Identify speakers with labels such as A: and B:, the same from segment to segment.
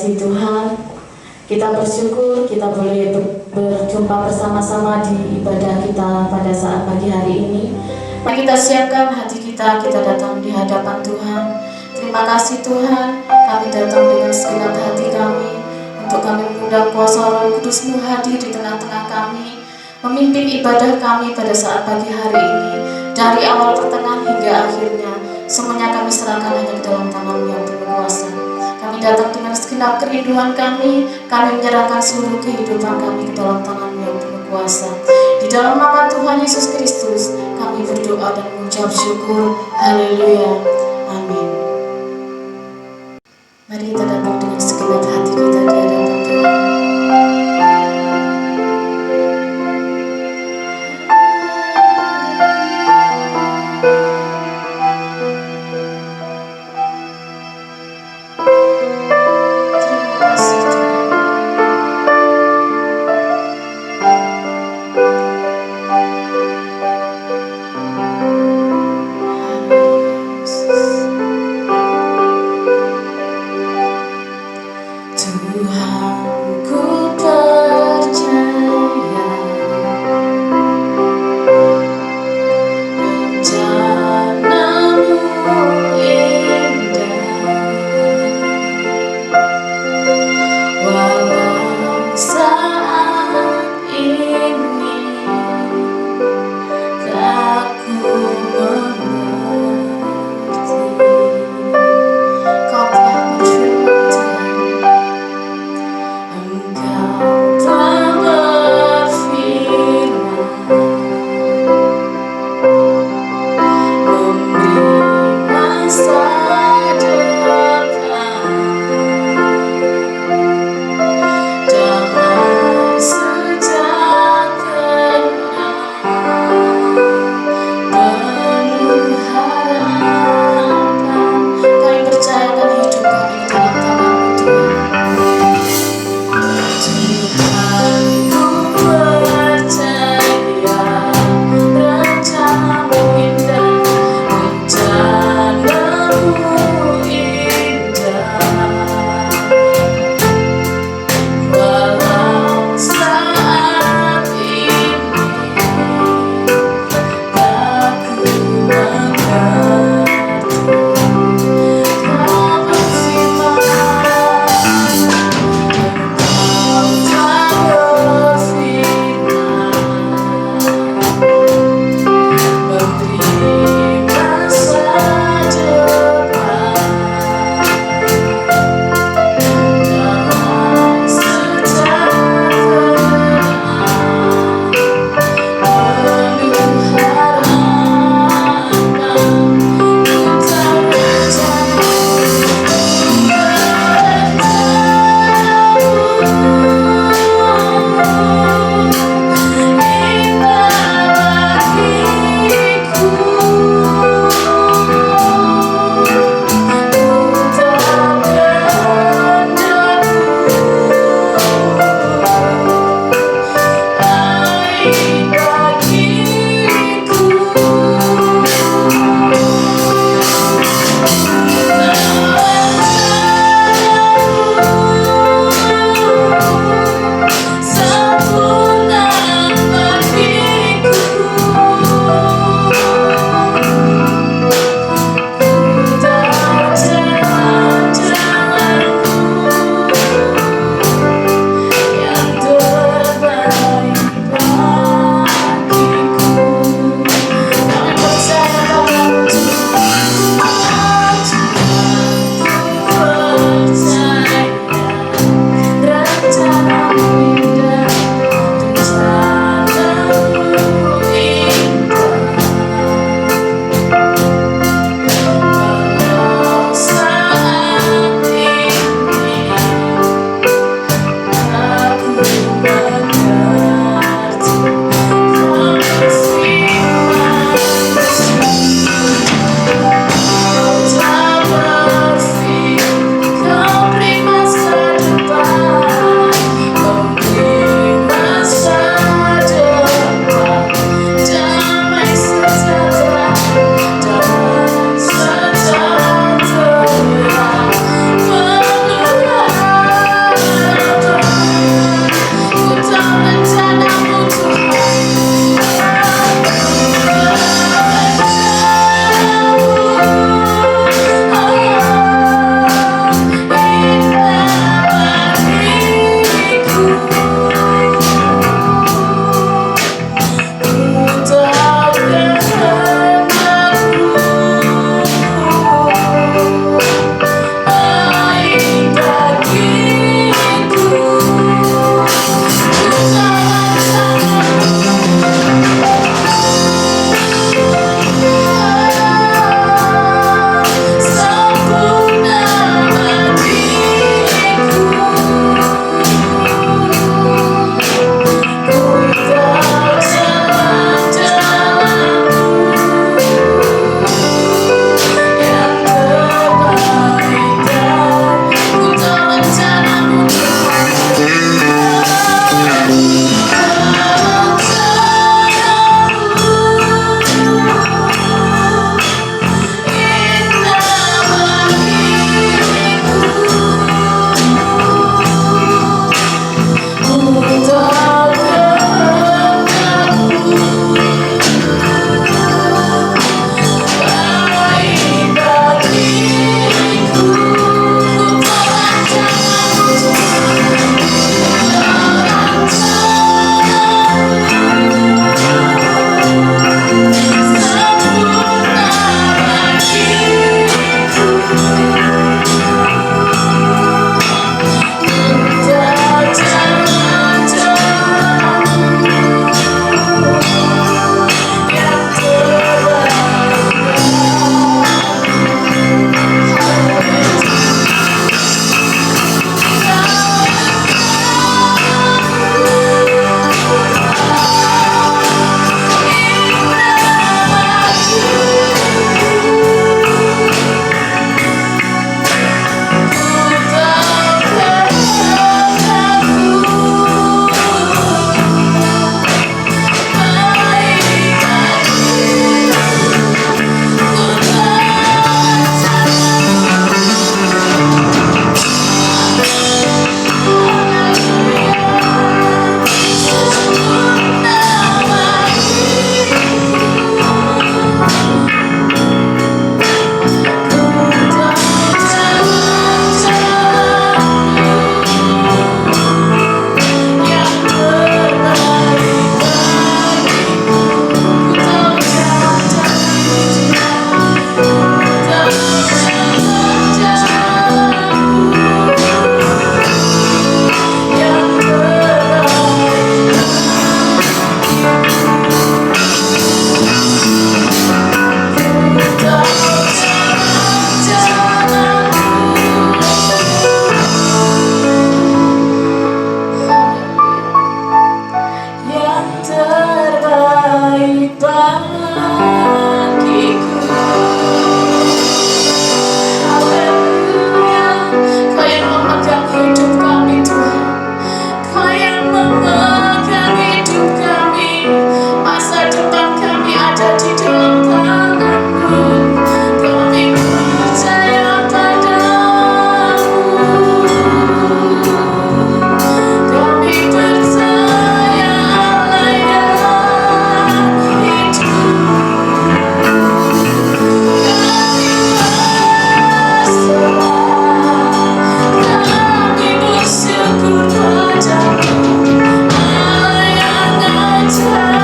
A: kasih Tuhan, kita bersyukur kita boleh berjumpa bersama-sama di ibadah kita pada saat pagi hari ini. Mari kita siapkan hati kita datang di hadapan Tuhan. Terima kasih Tuhan, kami datang dengan segenap hati kami untuk kami mengundang kuasa Roh Kudus-Mu hadir di tengah-tengah kami, memimpin ibadah kami pada saat pagi hari ini. Dari awal, pertengahan hingga akhirnya, semuanya kami serahkan hanya ke dalam tangan-Mu yang penuh kuasa. Kami datang dengan segenap kerinduan kami menyerahkan seluruh kehidupan kami ke dalam tangan-Mu yang penuh kuasa. Di dalam nama Tuhan Yesus Kristus, kami berdoa dan mengucap syukur. Haleluya. Amin. Mari kita datang dengan segenap hati kita di hadapan Tuhan. Jesus. telah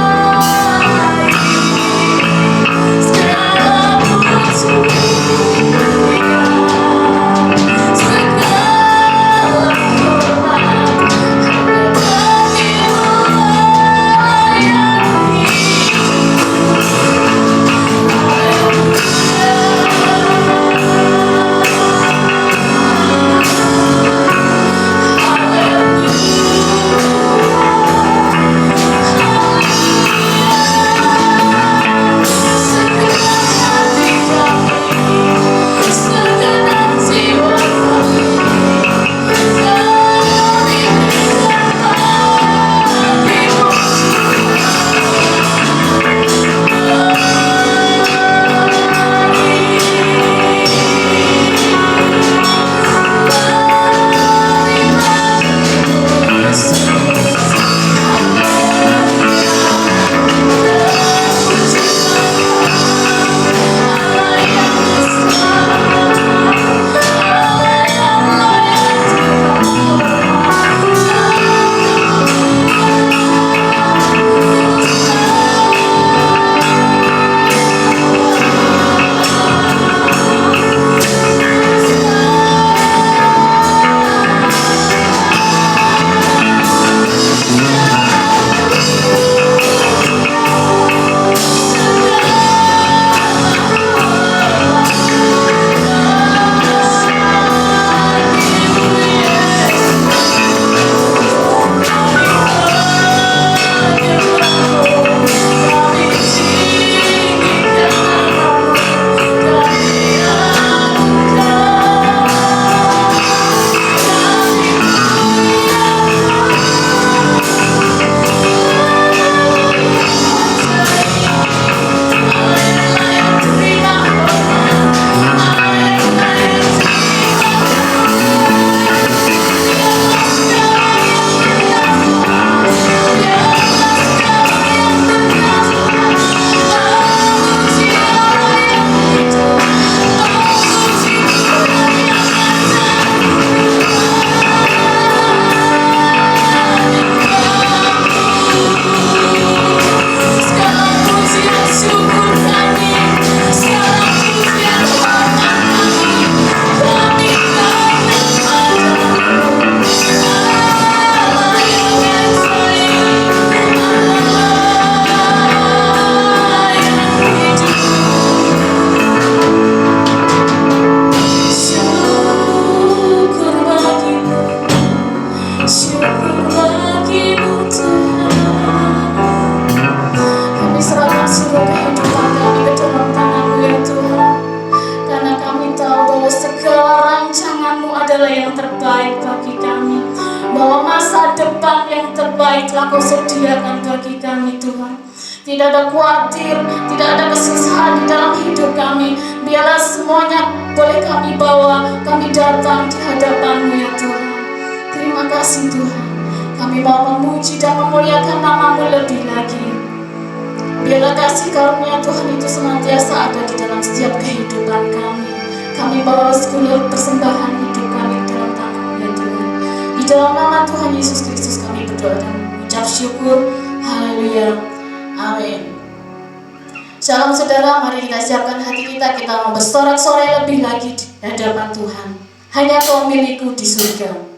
A: Kau sediakan bagi kami Tuhan. Tidak ada khawatir, tidak ada kesusahan di dalam hidup kami. Biarlah semuanya boleh kami bawa, kami datang di hadapan-Mu ya Tuhan. Terima kasih Tuhan. Kami mau memuji dan memuliakan nama-Mu lebih lagi. Biarlah kasih karunia Tuhan itu senantiasa ada di dalam setiap kehidupan kami. Kami bawa segala persembahan hidup kami dalam tangan-Mu ya Tuhan. Di dalam nama Tuhan Yesus Kristus kami berdoa dan mengucap syukur. Haleluya. Amin. Shalom saudara, mari kita siapkan hati kita. Kita mau bersorak-sorai lebih lagi di hadapan Tuhan. Hanya Kau milikku di surga.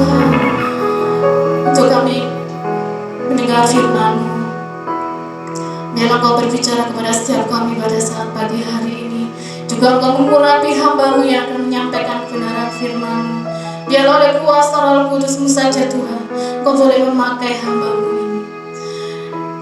A: Tuhan, untuk kami mendengar firman-Mu. Biarlah Engkau berbicara kepada setiap kami pada saat pagi hari ini. Juga Engkau mengurapi hamba-Mu yang akan menyampaikan kebenaran firman-Mu. Biarlah oleh kuasa Roh Kudus-Mu saja Tuhan, Engkau boleh memakai hamba-Mu ini.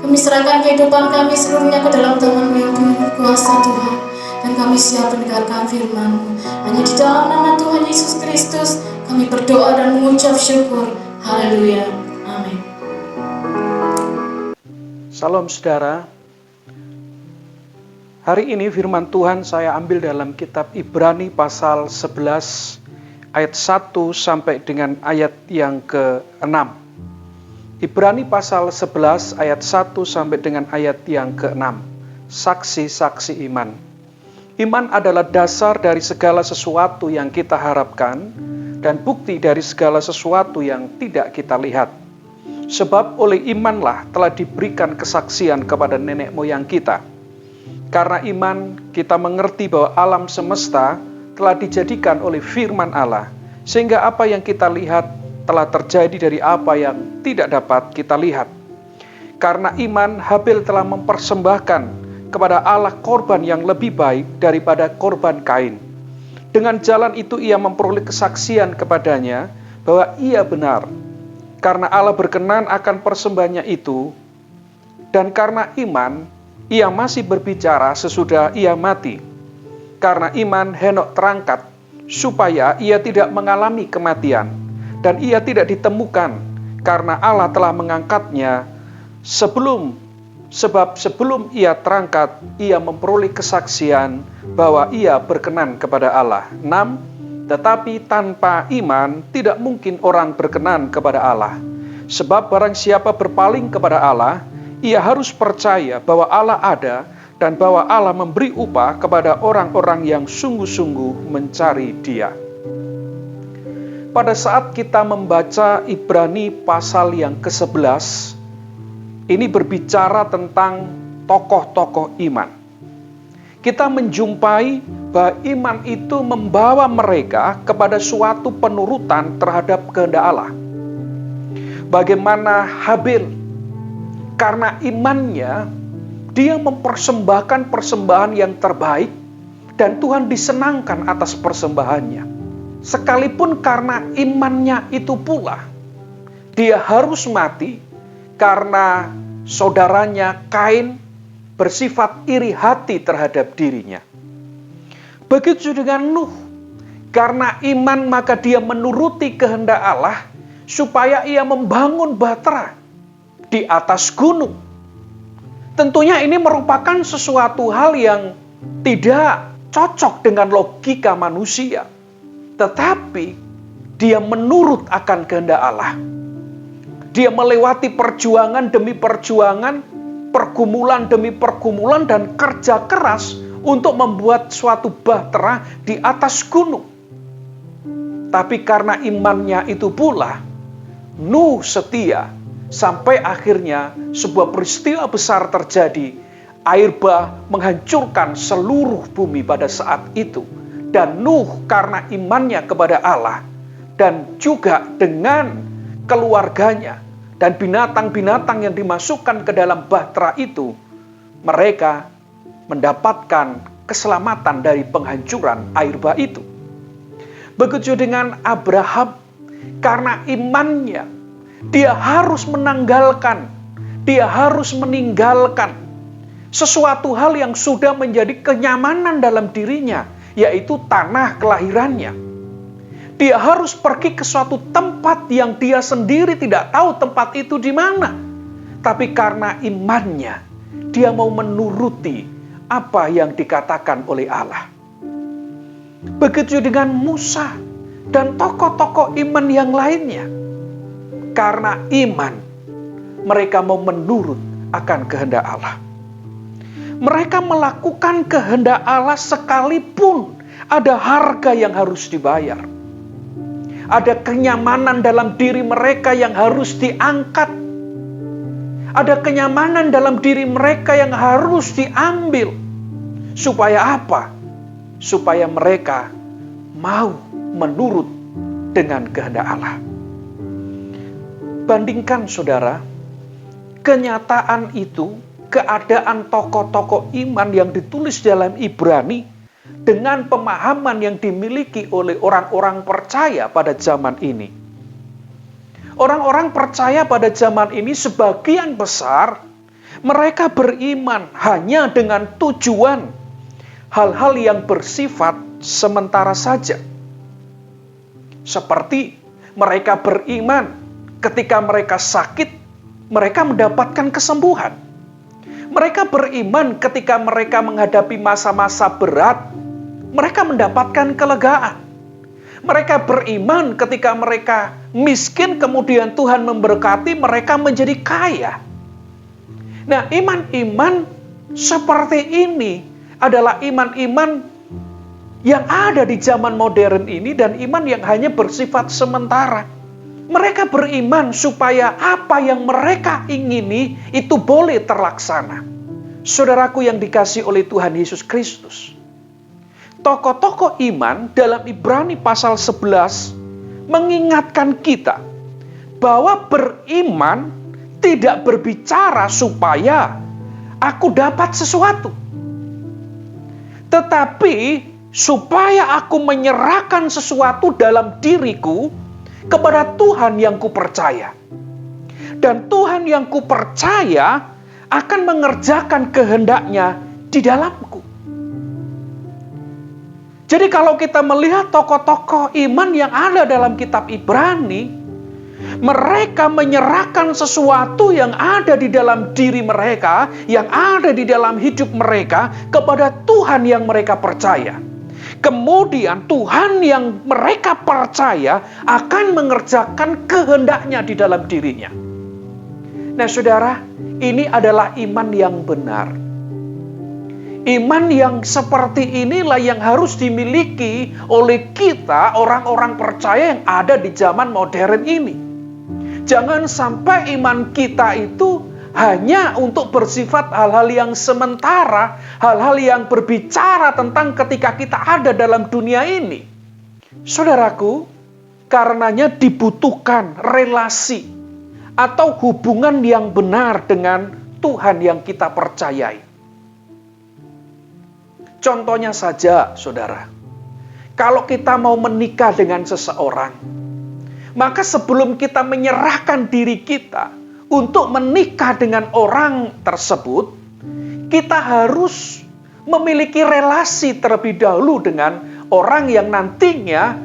A: Kami serahkan kehidupan kami seluruhnya ke dalam tangan-Mu yang penuh kuasa Tuhan. Dan kami siap mendengarkan firman-Mu. Hanya di dalam nama Tuhan Yesus Kristus kami berdoa dan mengucap syukur. Haleluya. Amin.
B: Salam saudara. Hari ini firman Tuhan saya ambil dalam kitab Ibrani pasal 11 ayat 1 sampai dengan ayat yang ke-6. Ibrani pasal 11 ayat 1 sampai dengan ayat yang ke-6. Saksi-saksi iman. Iman adalah dasar dari segala sesuatu yang kita harapkan dan bukti dari segala sesuatu yang tidak kita lihat. Sebab oleh imanlah telah diberikan kesaksian kepada nenek moyang kita. Karena iman kita mengerti bahwa alam semesta telah dijadikan oleh firman Allah, sehingga apa yang kita lihat telah terjadi dari apa yang tidak dapat kita lihat. Karena iman Habil telah mempersembahkan kepada Allah korban yang lebih baik daripada korban Kain. Dengan jalan itu ia memperoleh kesaksian kepadanya bahwa ia benar. Karena Allah berkenan akan persembahannya itu, dan karena iman ia masih berbicara sesudah ia mati. Karena iman Henok terangkat, supaya ia tidak mengalami kematian, dan ia tidak ditemukan, karena Allah telah mengangkatnya sebab sebelum ia terangkat, ia memperoleh kesaksian bahwa ia berkenan kepada Allah. 6. Tetapi tanpa iman tidak mungkin orang berkenan kepada Allah. Sebab barang siapa berpaling kepada Allah, ia harus percaya bahwa Allah ada dan bahwa Allah memberi upah kepada orang-orang yang sungguh-sungguh mencari Dia. Pada saat kita membaca Ibrani pasal yang ke-11, ini berbicara tentang tokoh-tokoh iman. Kita menjumpai bahwa iman itu membawa mereka kepada suatu penurutan terhadap kehendak Allah. Bagaimana Habil, karena imannya, dia mempersembahkan persembahan yang terbaik dan Tuhan disenangkan atas persembahannya. Sekalipun karena imannya itu pula, dia harus mati karena saudaranya Kain bersifat iri hati terhadap dirinya. Begitu dengan Nuh, karena iman maka dia menuruti kehendak Allah supaya ia membangun bahtera di atas gunung. Tentunya ini merupakan sesuatu hal yang tidak cocok dengan logika manusia. Tetapi dia menurut akan kehendak Allah. Dia melewati perjuangan demi perjuangan, pergumulan demi pergumulan, dan kerja keras untuk membuat suatu bahtera di atas gunung. Tapi karena imannya itu pula, Nuh setia, sampai akhirnya sebuah peristiwa besar terjadi. Air bah menghancurkan seluruh bumi pada saat itu. Dan Nuh karena imannya kepada Allah, dan juga dengan keluarganya dan binatang-binatang yang dimasukkan ke dalam bahtera itu, mereka mendapatkan keselamatan dari penghancuran air bah itu. Begitu dengan Abraham, karena imannya, dia harus menanggalkan, dia harus meninggalkan sesuatu hal yang sudah menjadi kenyamanan dalam dirinya, yaitu tanah kelahirannya. Dia harus pergi ke suatu tempat yang dia sendiri tidak tahu tempat itu di mana. Tapi karena imannya, dia mau menuruti apa yang dikatakan oleh Allah. Begitu dengan Musa dan tokoh-tokoh iman yang lainnya. Karena iman, mereka mau menurut akan kehendak Allah. Mereka melakukan kehendak Allah sekalipun ada harga yang harus dibayar. Ada kenyamanan dalam diri mereka yang harus diangkat. Ada kenyamanan dalam diri mereka yang harus diambil. Supaya apa? Supaya mereka mau menurut dengan kehendak Allah. bandingkan saudara, kenyataan itu, keadaan tokoh-tokoh iman yang ditulis dalam Ibrani dengan pemahaman yang dimiliki oleh orang-orang percaya pada zaman ini. Orang-orang percaya pada zaman ini sebagian besar mereka beriman hanya dengan tujuan hal-hal yang bersifat sementara saja. Seperti mereka beriman ketika mereka sakit, mereka mendapatkan kesembuhan. Mereka beriman ketika mereka menghadapi masa-masa berat, mereka mendapatkan kelegaan. Mereka beriman ketika mereka miskin, kemudian Tuhan memberkati mereka menjadi kaya. Nah, iman-iman seperti ini adalah iman-iman yang ada di zaman modern ini dan iman yang hanya bersifat sementara. Mereka beriman supaya apa yang mereka ingini itu boleh terlaksana. Saudaraku yang dikasihi oleh Tuhan Yesus Kristus, tokoh-tokoh iman dalam Ibrani pasal 11 mengingatkan kita bahwa beriman tidak berbicara supaya aku dapat sesuatu, tetapi supaya aku menyerahkan sesuatu dalam diriku kepada Tuhan yang kupercaya. Dan Tuhan yang kupercaya akan mengerjakan kehendaknya di dalamku. Jadi kalau kita melihat tokoh-tokoh iman yang ada dalam kitab Ibrani, mereka menyerahkan sesuatu yang ada di dalam diri mereka, yang ada di dalam hidup mereka kepada Tuhan yang mereka percaya. Kemudian Tuhan yang mereka percaya akan mengerjakan kehendaknya di dalam dirinya. Nah saudara, ini adalah iman yang benar. Iman yang seperti inilah yang harus dimiliki oleh kita, orang-orang percaya yang ada di zaman modern ini. Jangan sampai iman kita itu hanya untuk bersifat hal-hal yang sementara, hal-hal yang berbicara tentang ketika kita ada dalam dunia ini. Saudaraku, karenanya dibutuhkan relasi atau hubungan yang benar dengan Tuhan yang kita percayai. Contohnya saja, saudara, kalau kita mau menikah dengan seseorang, maka sebelum kita menyerahkan diri kita untuk menikah dengan orang tersebut, kita harus memiliki relasi terlebih dahulu dengan orang yang nantinya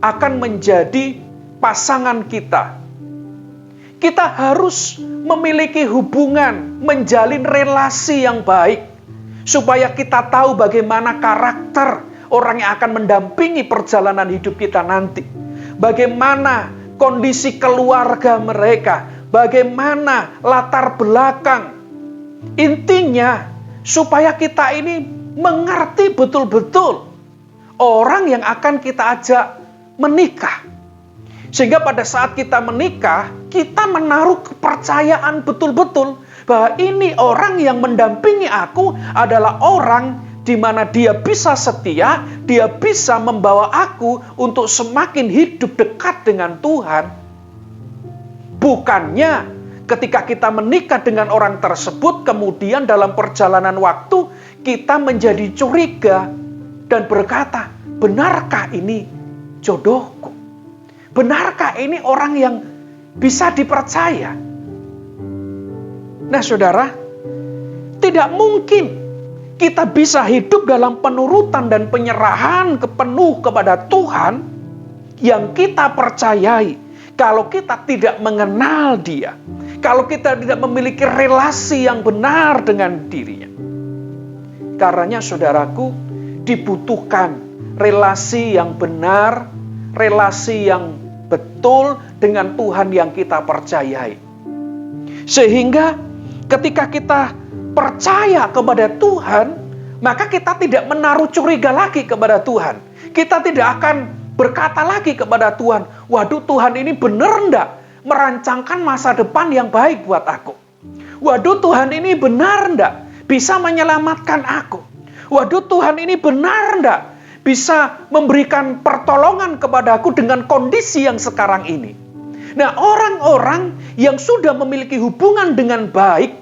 B: akan menjadi pasangan kita. Kita harus memiliki hubungan, menjalin relasi yang baik, supaya kita tahu bagaimana karakter orang yang akan mendampingi perjalanan hidup kita nanti. Bagaimana kondisi keluarga mereka, bagaimana latar belakang. Intinya, supaya kita ini mengerti betul-betul orang yang akan kita ajak menikah. Sehingga pada saat kita menikah, kita menaruh kepercayaan betul-betul bahwa ini orang yang mendampingi aku adalah orang di mana dia bisa setia, dia bisa membawa aku untuk semakin hidup dekat dengan Tuhan. Bukannya ketika kita menikah dengan orang tersebut, kemudian dalam perjalanan waktu kita menjadi curiga dan berkata, benarkah ini jodohku? Benarkah ini orang yang bisa dipercaya? Nah saudara, tidak mungkin kita bisa hidup dalam penurutan dan penyerahan penuh kepada Tuhan yang kita percayai kalau kita tidak mengenal Dia, kalau kita tidak memiliki relasi yang benar dengan dirinya. Karenanya saudaraku, dibutuhkan relasi yang benar, relasi yang betul dengan Tuhan yang kita percayai. Sehingga ketika kita percaya kepada Tuhan, maka kita tidak menaruh curiga lagi kepada Tuhan. Kita tidak akan berkata lagi kepada Tuhan, waduh Tuhan ini benar enggak merancangkan masa depan yang baik buat aku? Waduh Tuhan ini benar enggak bisa menyelamatkan aku? Waduh Tuhan ini benar enggak bisa memberikan pertolongan kepada aku dengan kondisi yang sekarang ini? Nah, orang-orang yang sudah memiliki hubungan dengan baik,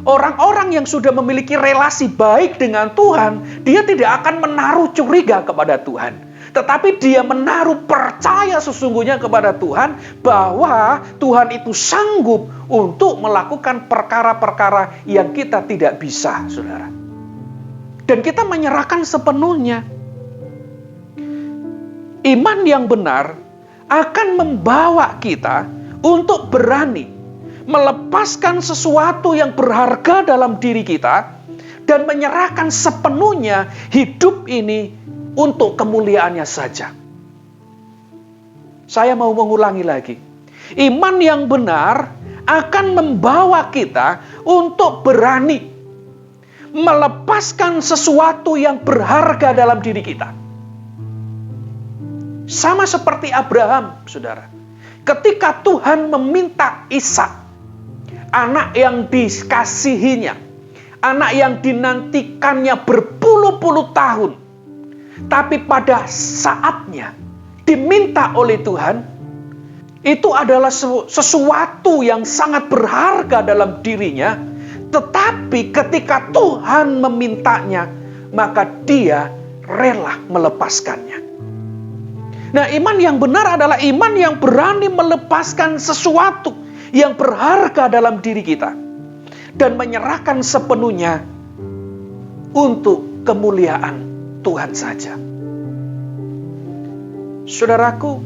B: orang-orang yang sudah memiliki relasi baik dengan Tuhan, dia tidak akan menaruh curiga kepada Tuhan. Tetapi dia menaruh percaya sesungguhnya kepada Tuhan, bahwa Tuhan itu sanggup untuk melakukan perkara-perkara yang kita tidak bisa, saudara. Dan kita menyerahkan sepenuhnya. Iman yang benar akan membawa kita untuk berani melepaskan sesuatu yang berharga dalam diri kita dan menyerahkan sepenuhnya hidup ini untuk kemuliaannya saja. Saya mau mengulangi lagi. Iman yang benar akan membawa kita untuk berani melepaskan sesuatu yang berharga dalam diri kita. Sama seperti Abraham, saudara. Ketika Tuhan meminta Ishak, anak yang dikasihinya, anak yang dinantikannya berpuluh-puluh tahun, tapi pada saatnya diminta oleh Tuhan, itu adalah sesuatu yang sangat berharga dalam dirinya. Tetapi ketika Tuhan memintanya, maka dia rela melepaskannya. Nah, iman yang benar adalah iman yang berani melepaskan sesuatu yang berharga dalam diri kita dan menyerahkan sepenuhnya untuk kemuliaan Tuhan saja. Saudaraku,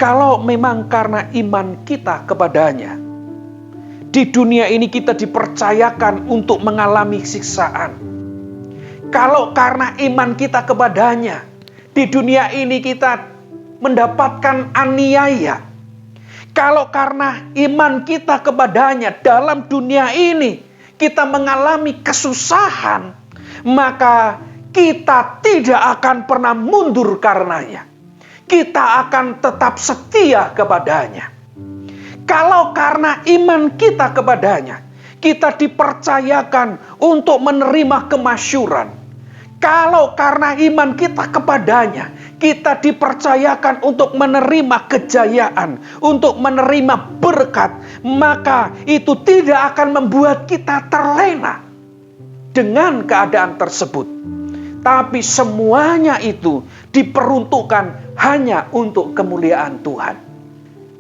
B: kalau memang karena iman kita kepadanya, di dunia ini kita dipercayakan untuk mengalami siksaan. Kalau karena iman kita kepadanya, di dunia ini kita mendapatkan aniaya. Kalau karena iman kita kepadanya, dalam dunia ini kita mengalami kesusahan, maka kita tidak akan pernah mundur karenanya. Kita akan tetap setia kepadanya. Kalau karena iman kita kepadanya, kita dipercayakan untuk menerima kemasyuran. Kalau karena iman kita kepadanya, kita dipercayakan untuk menerima kejayaan, untuk menerima berkat, maka itu tidak akan membuat kita terlena dengan keadaan tersebut. Tapi semuanya itu diperuntukkan hanya untuk kemuliaan Tuhan.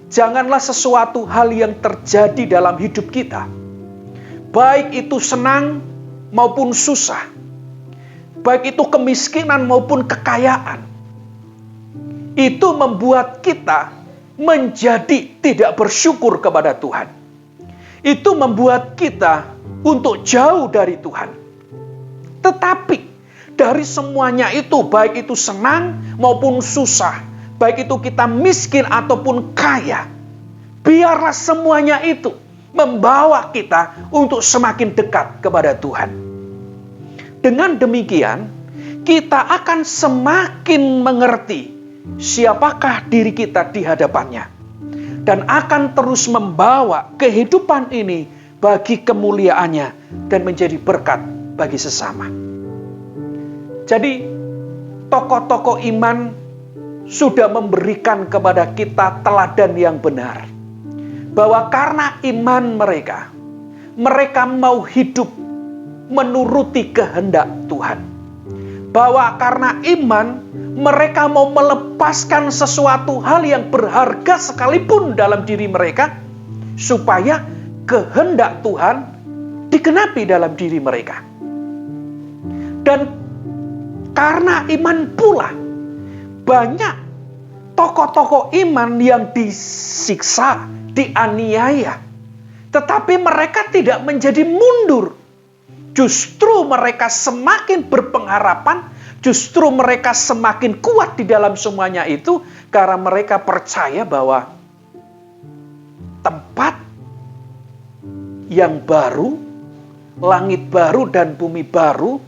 B: Janganlah sesuatu hal yang terjadi dalam hidup kita, baik itu senang maupun susah, baik itu kemiskinan maupun kekayaan, itu membuat kita menjadi tidak bersyukur kepada Tuhan. Itu membuat kita untuk jauh dari Tuhan. Tetapi dari semuanya itu, baik itu senang maupun susah, baik itu kita miskin ataupun kaya, biarlah semuanya itu membawa kita untuk semakin dekat kepada Tuhan. Dengan demikian, kita akan semakin mengerti siapakah diri kita di hadapannya, dan akan terus membawa kehidupan ini bagi kemuliaannya dan menjadi berkat bagi sesama. Jadi, tokoh-tokoh iman sudah memberikan kepada kita teladan yang benar, bahwa karena iman mereka, mereka mau hidup menuruti kehendak Tuhan. Bahwa karena iman, mereka mau melepaskan sesuatu hal yang berharga sekalipun dalam diri mereka, supaya kehendak Tuhan digenapi dalam diri mereka. Dan karena iman pula, banyak tokoh-tokoh iman yang disiksa, dianiaya, tetapi mereka tidak menjadi mundur. Justru mereka semakin berpengharapan, justru mereka semakin kuat di dalam semuanya itu, karena mereka percaya bahwa tempat yang baru, langit baru dan bumi baru,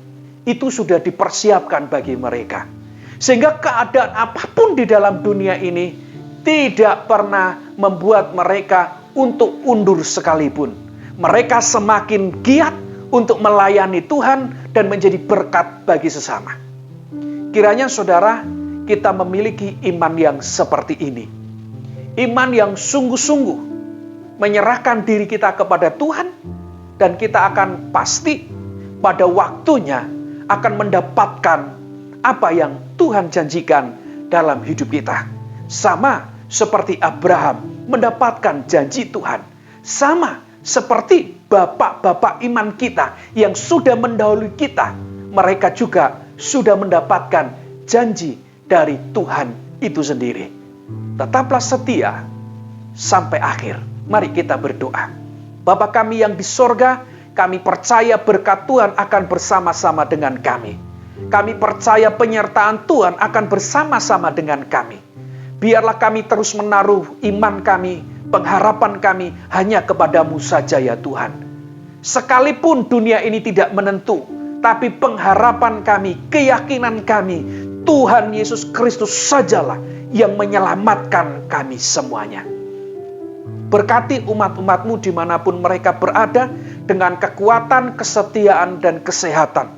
B: itu sudah dipersiapkan bagi mereka. Sehingga keadaan apapun di dalam dunia ini tidak pernah membuat mereka untuk undur sekalipun. Mereka semakin giat untuk melayani Tuhan dan menjadi berkat bagi sesama. Kiranya saudara, kita memiliki iman yang seperti ini. Iman yang sungguh-sungguh menyerahkan diri kita kepada Tuhan, dan kita akan pasti pada waktunya akan mendapatkan apa yang Tuhan janjikan dalam hidup kita. Sama seperti Abraham mendapatkan janji Tuhan. Sama seperti bapak-bapak iman kita yang sudah mendahului kita. Mereka juga sudah mendapatkan janji dari Tuhan itu sendiri. Tetaplah setia sampai akhir. Mari kita berdoa. Bapa kami yang di sorga, kami percaya berkat Tuhan akan bersama-sama dengan kami. Kami percaya penyertaan Tuhan akan bersama-sama dengan kami. Biarlah kami terus menaruh iman kami, pengharapan kami hanya kepadamu saja ya Tuhan. Sekalipun dunia ini tidak menentu, tapi pengharapan kami, keyakinan kami, Tuhan Yesus Kristus sajalah yang menyelamatkan kami semuanya. Berkati umat-umat-Mu dimanapun mereka berada dengan kekuatan, kesetiaan, dan kesehatan.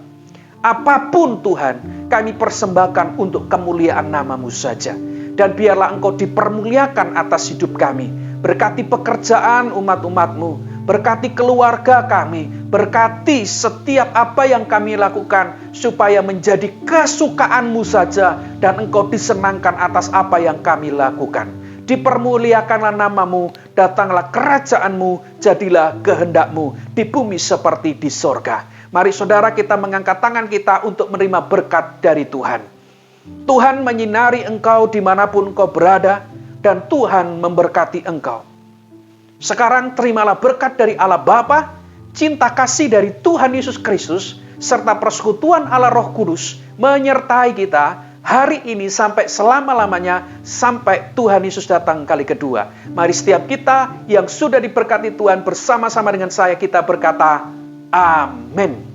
B: Apapun Tuhan, kami persembahkan untuk kemuliaan nama-Mu saja. Dan biarlah Engkau dipermuliakan atas hidup kami. Berkati pekerjaan umat-umat-Mu, berkati keluarga kami, berkati setiap apa yang kami lakukan, supaya menjadi kesukaan-Mu saja, dan Engkau disenangkan atas apa yang kami lakukan. Dipermuliakanlah nama-Mu, datanglah kerajaan-Mu, jadilah kehendak-Mu di bumi seperti di sorga. Mari saudara kita mengangkat tangan kita untuk menerima berkat dari Tuhan. Tuhan menyinari engkau dimanapun engkau berada, dan Tuhan memberkati engkau. Sekarang terimalah berkat dari Allah Bapa, cinta kasih dari Tuhan Yesus Kristus, serta persekutuan Allah Roh Kudus menyertai kita hari ini sampai selama-lamanya, sampai Tuhan Yesus datang kali kedua. Mari setiap kita yang sudah diberkati Tuhan bersama-sama dengan saya, kita berkata, Amin.